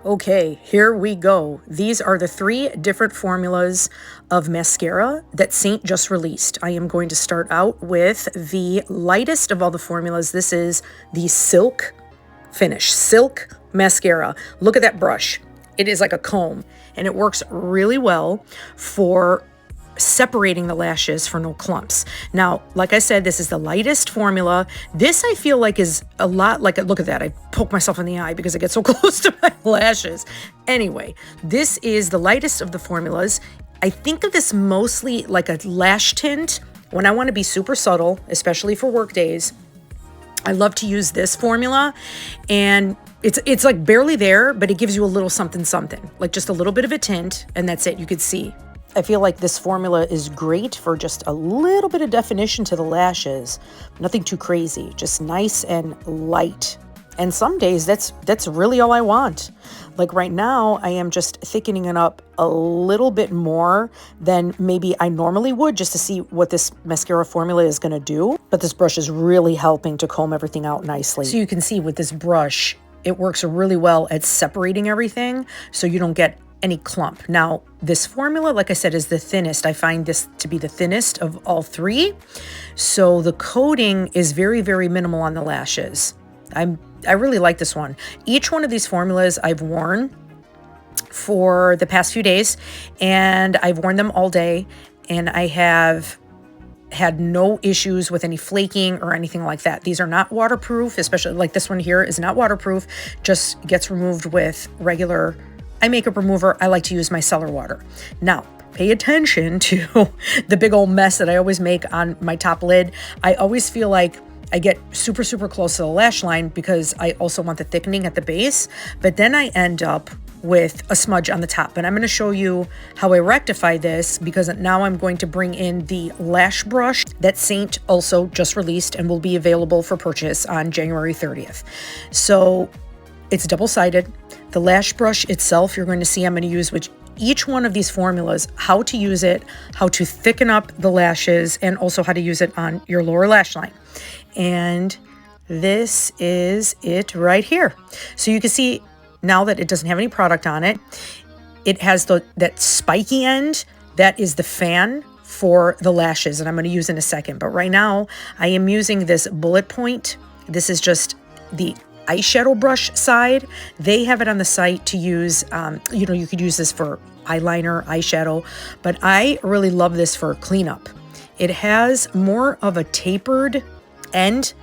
Okay, here we go. These are the 3 different formulas of mascara that Seint just released. I am going to start out with the lightest of all the formulas. This is the Silk Finish, Silk Mascara. Look at that brush. It is like a comb, and it works really well for separating the lashes for no clumps. Now, like I said, this is the lightest formula. This I feel like is a lot like, look at that, I poke myself in the eye because I get so close to my lashes. Anyway, this is the lightest of the formulas. I think of this mostly like a lash tint when I want to be super subtle, especially for work days. I love to use this formula, and it's like barely there, but it gives you a little something something, like just a little bit of a tint, and that's it. You could see. I feel like this formula is great for just a little bit of definition to the lashes. Nothing too crazy, just nice and light. And some days that's really all I want. Like right now, I am just thickening it up a little bit more than maybe I normally would, just to see what this mascara formula is going to do. But this brush is really helping to comb everything out nicely. So you can see with this brush, it works really well at separating everything so you don't get any clump. Now, this formula, like I said, is the thinnest. I find this to be the thinnest of all 3. So the coating is very, very minimal on the lashes. I really like this one. Each one of these formulas I've worn for the past few days, and I've worn them all day, and I have had no issues with any flaking or anything like that. These are not waterproof, especially like this one here is not waterproof, just gets removed with regular eye makeup remover. I like to use micellar water. Now, pay attention to the big old mess that I always make on my top lid. I always feel like I get super, super close to the lash line because I also want the thickening at the base, but then I end up with a smudge on the top. And I'm going to show you how I rectify this, because now I'm going to bring in the Lash Brush that Seint also just released and will be available for purchase on January 30th. So it's double-sided. The Lash Brush itself, you're going to see I'm going to use with each one of these formulas, how to use it, how to thicken up the lashes, and also how to use it on your lower lash line. And this is it right here. So you can see now that it doesn't have any product on it. It has that spiky end. That is the fan for the lashes, and I'm going to use in a second. But right now, I am using this bullet point. This is just the eyeshadow brush side. They have it on the site to use, you could use this for eyeliner, eyeshadow, but I really love this for cleanup. It has more of a tapered end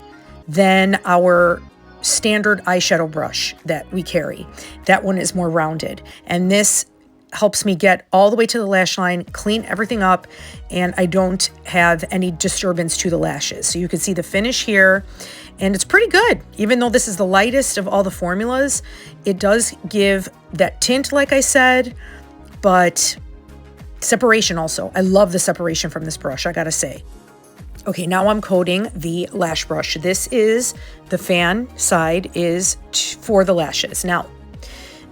than our standard eyeshadow brush that we carry. That one is more rounded, and this helps me get all the way to the lash line, clean everything up, and I don't have any disturbance to the lashes. So you can see the finish here, and it's pretty good. Even though this is the lightest of all the formulas, it does give that tint, like I said, but separation also. I love the separation from this brush, I gotta say. Okay, now I'm coating the Lash Brush. This is the fan side is for the lashes. Now,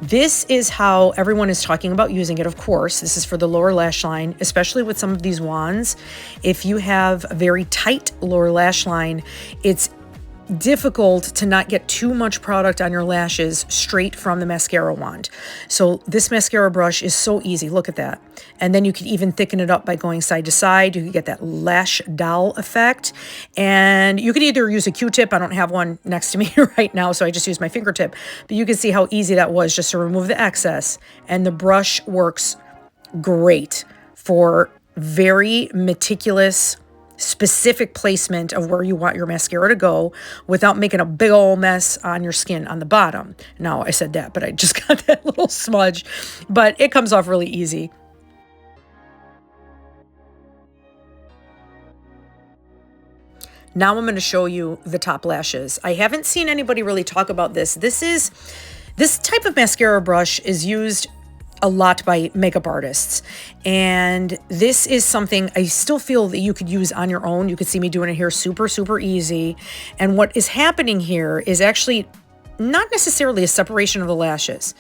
this is how everyone is talking about using it, of course. This is for the lower lash line, especially with some of these wands. If you have a very tight lower lash line, it's difficult to not get too much product on your lashes straight from the mascara wand. So this mascara brush is so easy. Look at that. And then you can even thicken it up by going side to side. You can get that lash doll effect. And you can either use a Q-tip. I don't have one next to me right now, so I just use my fingertip. But you can see how easy that was just to remove the excess. And the brush works great for very meticulous, specific placement of where you want your mascara to go without making a big old mess on your skin on the bottom. Now, I said that, but I just got that little smudge, but it comes off really easy. Now I'm going to show you the top lashes. I haven't seen anybody really talk about this. This type of mascara brush is used a lot by makeup artists, and this is something I still feel that you could use on your own. You could see me doing it here super, super easy. And what is happening here is actually not necessarily a separation of the lashes,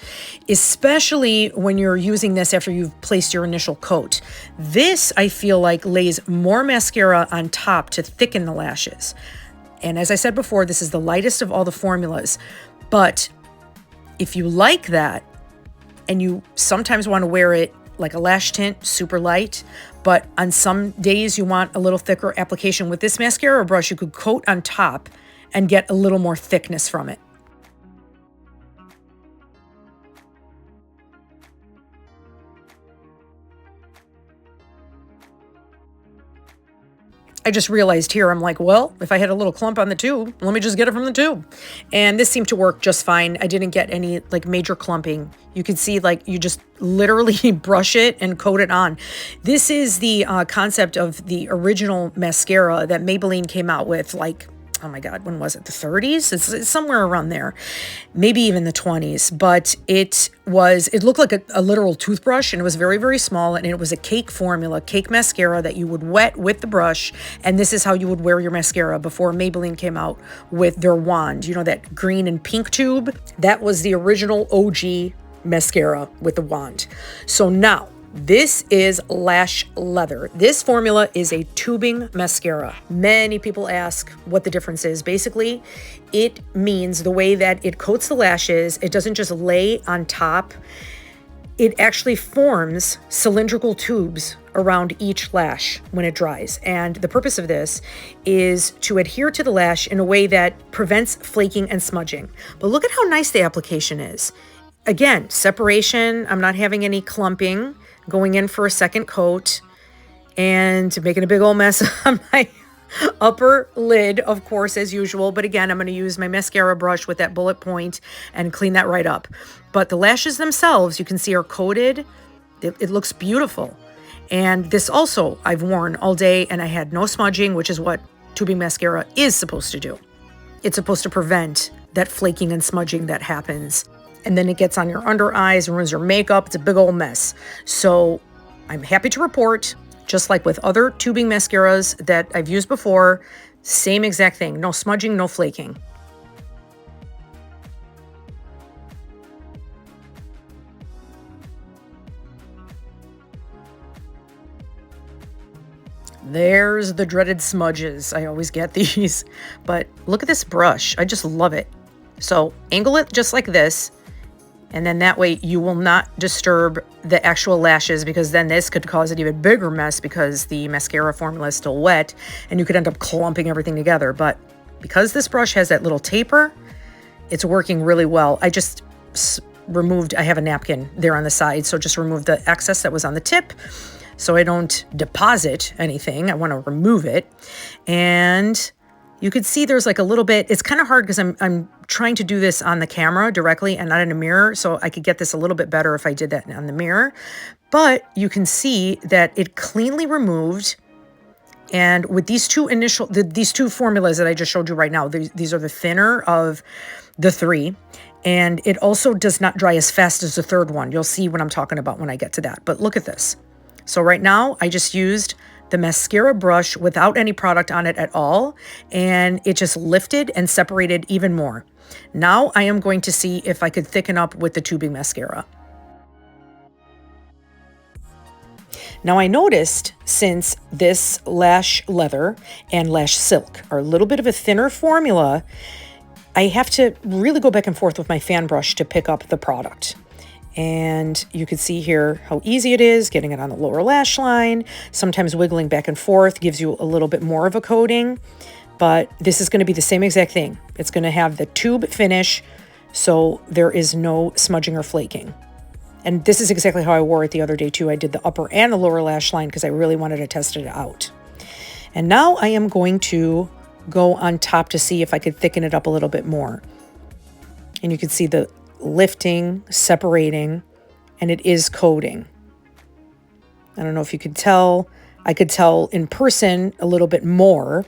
especially when you're using this after you've placed your initial coat. This, I feel like, lays more mascara on top to thicken the lashes. And as I said before, this is the lightest of all the formulas, but if you like that, and you sometimes want to wear it like a lash tint, super light, but on some days you want a little thicker application. With this mascara brush, you could coat on top and get a little more thickness from it. I just realized here, I'm like, well, if I had a little clump on the tube, let me just get it from the tube. And this seemed to work just fine. I didn't get any like major clumping. You can see like you just literally brush it and coat it on. This is the concept of the original mascara that Maybelline came out with, like, oh my God, when was it? The 30s? It's somewhere around there, maybe even the 20s. But it looked like a literal toothbrush, and it was very, very small. And it was a cake formula, cake mascara that you would wet with the brush. And this is how you would wear your mascara before Maybelline came out with their wand. You know, that green and pink tube? That was the original OG mascara with the wand. So now, this is Lash Leather. This formula is a tubing mascara. Many people ask what the difference is. Basically, it means the way that it coats the lashes, it doesn't just lay on top. It actually forms cylindrical tubes around each lash when it dries. And the purpose of this is to adhere to the lash in a way that prevents flaking and smudging. But look at how nice the application is. Again, separation. I'm not having any clumping. Going in for a second coat and making a big old mess on my upper lid, of course, as usual. But again, I'm going to use my mascara brush with that bullet point and clean that right up. But the lashes themselves, you can see, are coated. It looks beautiful. And this also I've worn all day, and I had no smudging, which is what tubing mascara is supposed to do. It's supposed to prevent that flaking and smudging that happens. And then it gets on your under eyes, ruins your makeup. It's a big old mess. So I'm happy to report, just like with other tubing mascaras that I've used before, same exact thing. No smudging, no flaking. There's the dreaded smudges. I always get these. But look at this brush. I just love it. So angle it just like this. And then that way you will not disturb the actual lashes, because then this could cause an even bigger mess because the mascara formula is still wet and you could end up clumping everything together. But because this brush has that little taper, it's working really well. I just removed, I have a napkin there on the side, so just remove the excess that was on the tip so I don't deposit anything. I want to remove it. And you could see there's like a little bit, it's kind of hard because I'm trying to do this on the camera directly and not in a mirror. So I could get this a little bit better if I did that on the mirror. But you can see that it cleanly removed. And with these two these two formulas that I just showed you right now, these are the thinner of the three. And it also does not dry as fast as the third one. You'll see what I'm talking about when I get to that. But look at this. So right now I just used the mascara brush without any product on it at all, and it just lifted and separated even more. Now I am going to see if I could thicken up with the tubing mascara. Now I noticed, since this Lash Leather and Lash Silk are a little bit of a thinner formula, I have to really go back and forth with my fan brush to pick up the product. And you can see here how easy it is getting it on the lower lash line. Sometimes wiggling back and forth gives you a little bit more of a coating, but this is going to be the same exact thing. It's going to have the tube finish, so there is no smudging or flaking. And this is exactly how I wore it the other day too. I did the upper and the lower lash line because I really wanted to test it out. And now I am going to go on top to see if I could thicken it up a little bit more. And you can see the lifting, separating, and it is coating. I don't know if you could tell. I could tell in person a little bit more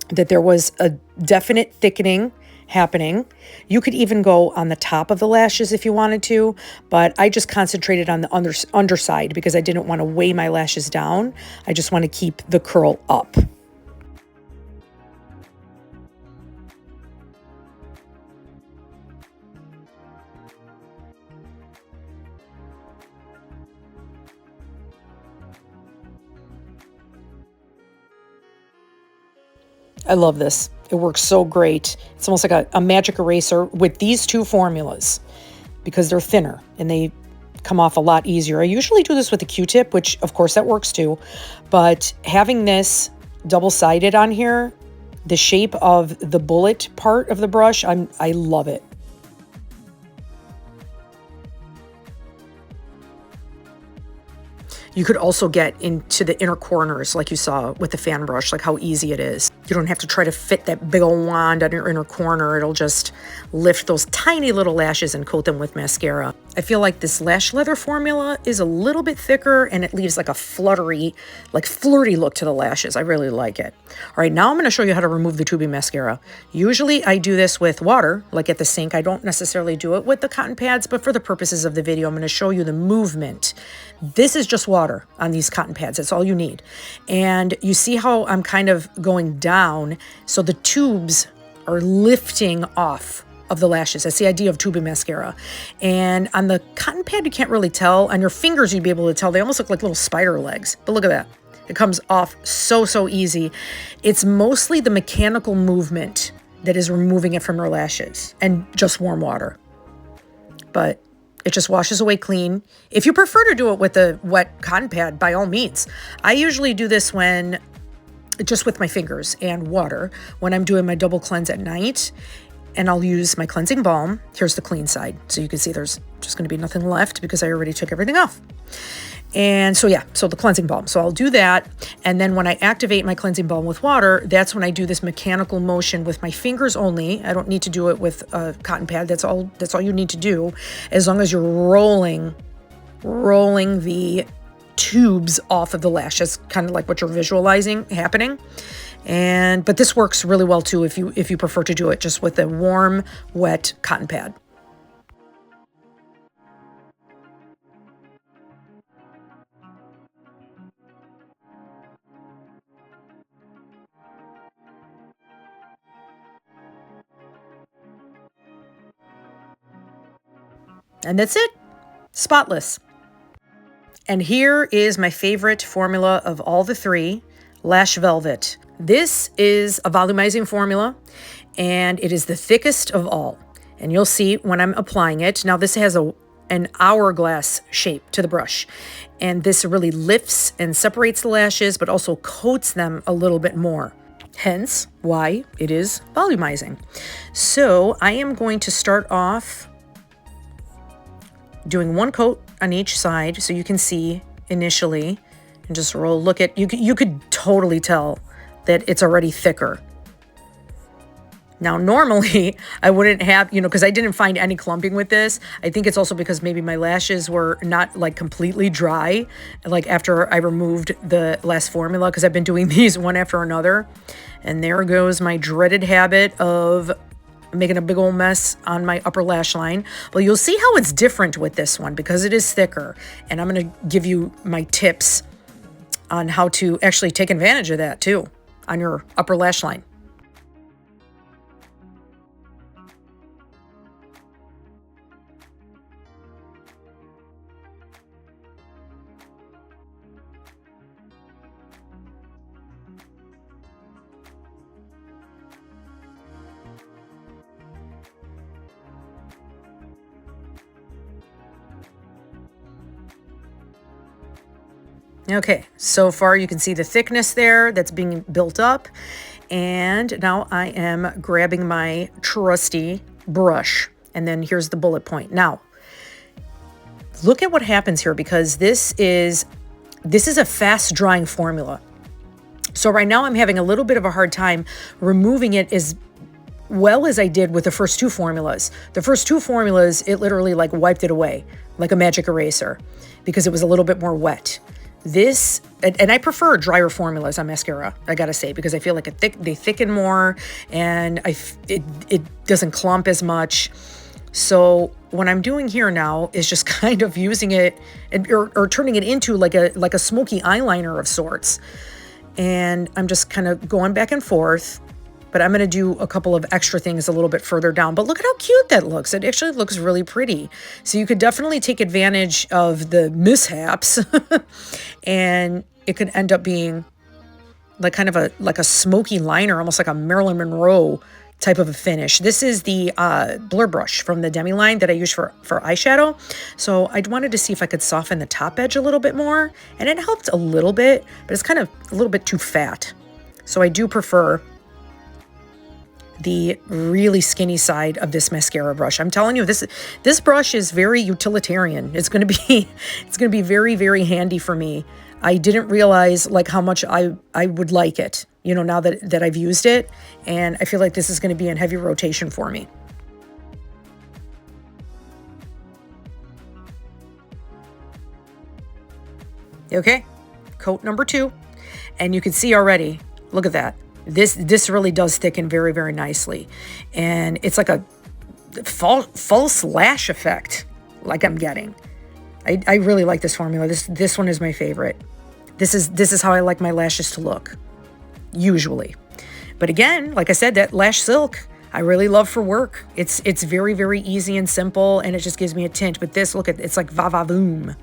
that there was a definite thickening happening. You could even go on the top of the lashes if you wanted to, but I just concentrated on the underside because I didn't want to weigh my lashes down. I just want to keep the curl up. I love this. It works so great. It's almost like a magic eraser with these two formulas because they're thinner and they come off a lot easier. I usually do this with a Q-tip, which of course that works too, but having this double-sided on here, the shape of the bullet part of the brush, I love it. You could also get into the inner corners like you saw with the fan brush, like how easy it is. You don't have to try to fit that big old wand on your inner corner. It'll just lift those tiny little lashes and coat them with mascara. I feel like this lash leather formula is a little bit thicker and it leaves like a fluttery, like flirty look to the lashes. I really like it. All right, now I'm going to show you how to remove the tubing mascara. Usually I do this with water, like at the sink. I don't necessarily do it with the cotton pads, but for the purposes of the video, I'm going to show you the movement. This is just water on these cotton pads. That's all you need. And you see how I'm kind of going down, so the tubes are lifting off of the lashes. That's the idea of tubing mascara. And on the cotton pad, you can't really tell. On your fingers, you'd be able to tell. They almost look like little spider legs. But look at that. It comes off so easy. It's mostly the mechanical movement that is removing it from your lashes, and just warm water. But it just washes away clean. If you prefer to do it with a wet cotton pad, by all means. I usually do this when just with my fingers and water when I'm doing my double cleanse at night. And I'll use my cleansing balm. Here's the clean side. So you can see there's just going to be nothing left because I already took everything off. And so yeah, so the cleansing balm. So I'll do that. And then when I activate my cleansing balm with water, that's when I do this mechanical motion with my fingers only. I don't need to do it with a cotton pad. That's all you need to do, as long as you're rolling the tubes off of the lash. That's kind of like what you're visualizing happening. But this works really well too if you prefer to do it just with a warm, wet cotton pad. And that's it. Spotless. And here is my favorite formula of all the three, Lash Velvet. This is a volumizing formula, and it is the thickest of all. And you'll see when I'm applying it. Now this has an hourglass shape to the brush, and this really lifts and separates the lashes, but also coats them a little bit more. Hence why it is volumizing. So I am going to start off doing one coat on each side, so you can see initially, and just roll. Look at, you could totally tell that it's already thicker. Now normally I wouldn't have, because I didn't find any clumping with this. I think it's also because maybe my lashes were not like completely dry, like after I removed the last formula, because I've been doing these one after another. And there goes my dreaded habit of making a big old mess on my upper lash line. Well, you'll see how it's different with this one because it is thicker. And I'm going to give you my tips on how to actually take advantage of that too on your upper lash line. Okay, so far you can see the thickness there that's being built up. And now I am grabbing my trusty brush. And then here's the bullet point. Now, look at what happens here, because this is a fast drying formula. So right now I'm having a little bit of a hard time removing it as well as I did with the first two formulas. The first two formulas, it literally like wiped it away like a magic eraser because it was a little bit more wet. This, and I prefer drier formulas on mascara, I gotta say, because I feel like they thicken more and it doesn't clump as much. So what I'm doing here now is just kind of using it or turning it into like a smoky eyeliner of sorts. And I'm just kind of going back and forth. But I'm going to do a couple of extra things a little bit further down. But look at how cute that looks. It actually looks really pretty. So you could definitely take advantage of the mishaps. And it could end up being like kind of like a smoky liner, almost like a Marilyn Monroe type of a finish. This is the Blur Brush from the Demi line that I use for eyeshadow. So I wanted to see if I could soften the top edge a little bit more, and it helped a little bit, but it's kind of a little bit too fat. So I do prefer the really skinny side of this mascara brush. I'm telling you, this brush is very utilitarian. It's going to be very, very handy for me. I didn't realize like how much I would like it, you know, now that I've used it, and I feel like this is going to be in heavy rotation for me. Okay, coat number 2, and you can see already, look at that. This really does thicken very, very nicely, and it's like a false lash effect like I'm getting. I really like this formula. This one is my favorite. This is how I like my lashes to look, usually. But again, like I said, that Lash Silk, I really love for work. It's very, very easy and simple, and it just gives me a tint. But this, look at, it's like va va voom.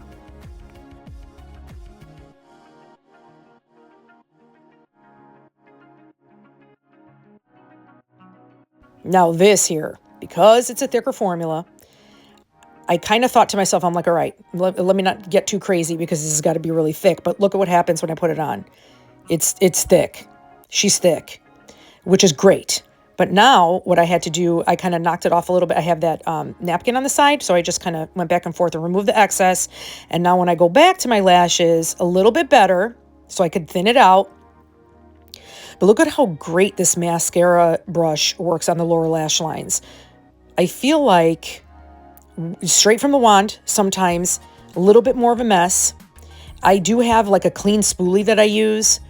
Now this here, because it's a thicker formula, I kind of thought to myself, I'm like, all right, let me not get too crazy because this has got to be really thick. But look at what happens when I put it on. It's thick. She's thick, which is great. But now what I had to do, I kind of knocked it off a little bit. I have that napkin on the side, so I just kind of went back and forth and removed the excess. And now when I go back to my lashes, a little bit better, so I could thin it out. But look at how great this mascara brush works on the lower lash lines. I feel like straight from the wand, sometimes a little bit more of a mess. I do have like a clean spoolie that I use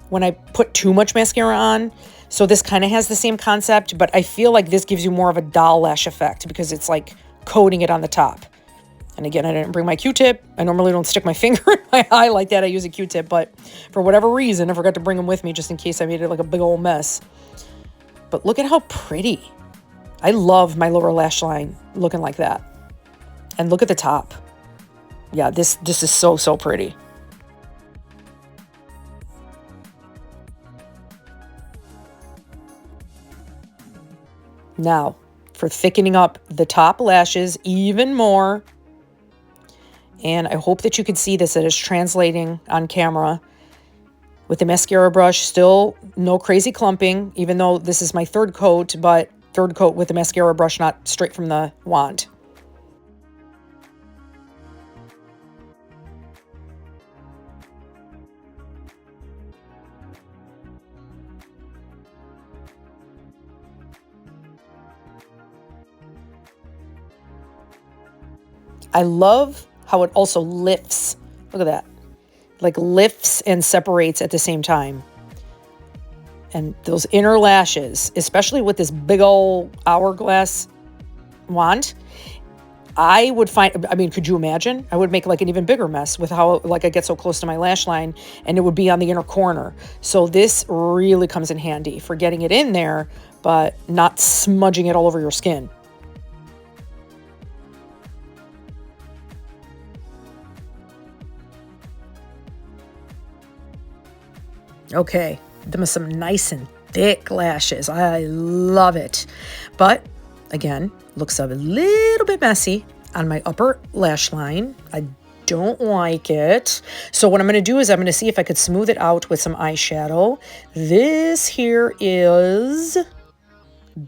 when I put too much mascara on. So this kind of has the same concept, but I feel like this gives you more of a doll lash effect because it's like coating it on the top. And again, I didn't bring my Q-tip. I normally don't stick my finger in my eye like that. I use a Q-tip, but for whatever reason, I forgot to bring them with me just in case I made it like a big old mess. But look at how pretty. I love my lower lash line looking like that. And look at the top. Yeah, this is so, so pretty. Now, for thickening up the top lashes even more, and I hope that you can see this, that is translating on camera. With the mascara brush, still no crazy clumping, even though this is my third coat, but third coat with the mascara brush, not straight from the wand. I love how it also lifts. Look at that. Like lifts and separates at the same time. And those inner lashes, especially with this big old hourglass wand, I would find, I mean, could you imagine? I would make like an even bigger mess with how like I get so close to my lash line, and it would be on the inner corner. So this really comes in handy for getting it in there, but not smudging it all over your skin. Okay, them are some nice and thick lashes. I love it. But again, looks a little bit messy on my upper lash line. I don't like it. So what I'm going to do is I'm going to see if I could smooth it out with some eyeshadow. This here is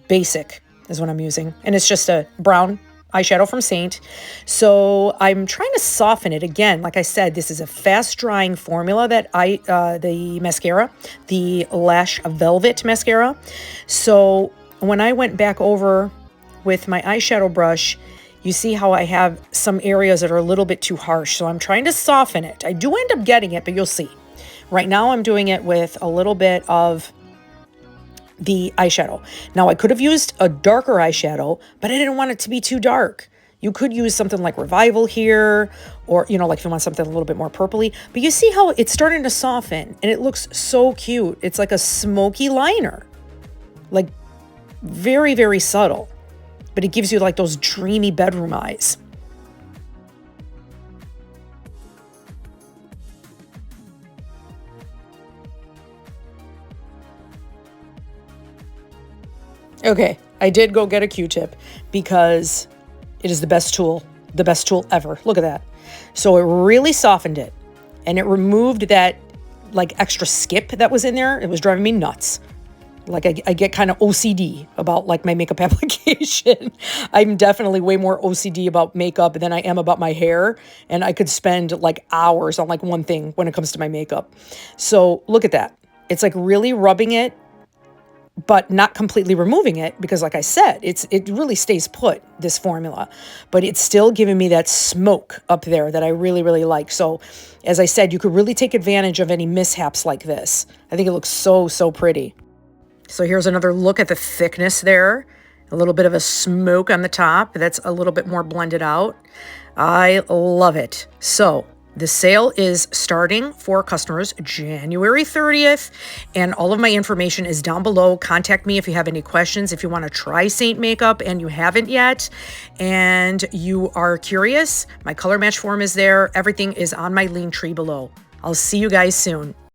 Basic is what I'm using. And it's just a brown eyeshadow from Seint. So I'm trying to soften it. Again, like I said, this is a fast drying formula that the mascara, the Lash Velvet Mascara. So when I went back over with my eyeshadow brush, you see how I have some areas that are a little bit too harsh. So I'm trying to soften it. I do end up getting it, but you'll see. Right now I'm doing it with a little bit of the eyeshadow. Now I could have used a darker eyeshadow, but I didn't want it to be too dark. You could use something like Revival here, or, you know, like if you want something a little bit more purpley. But you see how it's starting to soften, and it looks so cute. It's like a smoky liner. Like very, very subtle. But it gives you like those dreamy bedroom eyes. Okay, I did go get a Q-tip because it is the best tool ever. Look at that. So it really softened it, and it removed that like extra skip that was in there. It was driving me nuts. Like I get kind of OCD about like my makeup application. I'm definitely way more OCD about makeup than I am about my hair. And I could spend like hours on like one thing when it comes to my makeup. So look at that. It's like really rubbing it, but not completely removing it, because like I said, it really stays put, this formula, but it's still giving me that smoke up there that I really, really like. So as I said, you could really take advantage of any mishaps like this. I think it looks so, so pretty. So here's another look at the thickness there. A little bit of a smoke on the top. That's a little bit more blended out. I love it. So the sale is starting for customers January 30th, and all of my information is down below. Contact me if you have any questions, if you want to try Seint Makeup and you haven't yet, and you are curious. My color match form is there. Everything is on my link tree below. I'll see you guys soon.